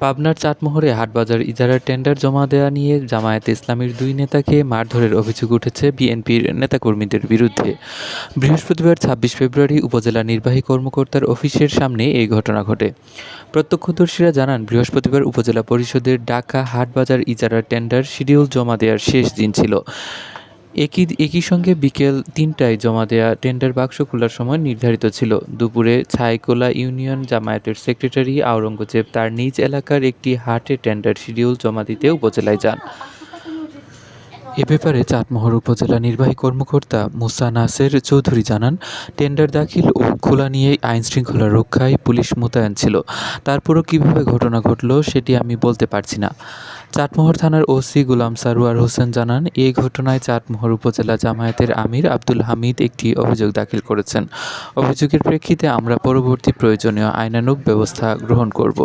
পাবনার চাটমোহরে হাটবাজার ইজারার টেন্ডার জমা দেওয়া নিয়ে জামায়াতে ইসলামীর দুই নেতাকে মারধরের অভিযোগ উঠেছে বিএনপির নেতাকর্মীদের বিরুদ্ধে। বৃহস্পতিবার ২৬ ফেব্রুয়ারি উপজেলা নির্বাহী কর্মকর্তার অফিসের সামনে এই ঘটনা ঘটে। প্রত্যক্ষদর্শীরা জানান, বৃহস্পতিবার উপজেলা পরিষদের ডাকা হাটবাজার ইজারার টেন্ডার শিডিউল জমা দেওয়ার শেষ দিন ছিল। একই সঙ্গে বিকেল ৩টায় জমা দেয়া টেন্ডার বাক্স খোলার সময় নির্ধারিত ছিল। দুপুরে ছাইকোলা ইউনিয়ন জামায়াতের সেক্রেটারি আওরঙ্গজেব তার নিজ এলাকার একটি হাটে টেন্ডার শিডিউল জমা দিতে উপজেলায় যান। এ ব্যাপারে চাটমোহর উপজেলা নির্বাহী কর্মকর্তা মুসা নাসের চৌধুরী জানান, টেন্ডার দাখিল ও খোলা নিয়ে আইনশৃঙ্খলা রক্ষায় পুলিশ মোতায়েন ছিল। তারপরও কীভাবে ঘটনা ঘটল সেটি আমি বলতে পারছি না। চাটমোহর থানার ওসি গোলাম সারোয়ার হোসেন জানান, এই ঘটনায় চাটমোহর উপজেলা জামায়াতের আমির আব্দুল হামিদ একটি অভিযোগ দাখিল করেছেন। অভিযোগের প্রেক্ষিতে আমরা পরবর্তী প্রয়োজনীয় আইনানুগ ব্যবস্থা গ্রহণ করব।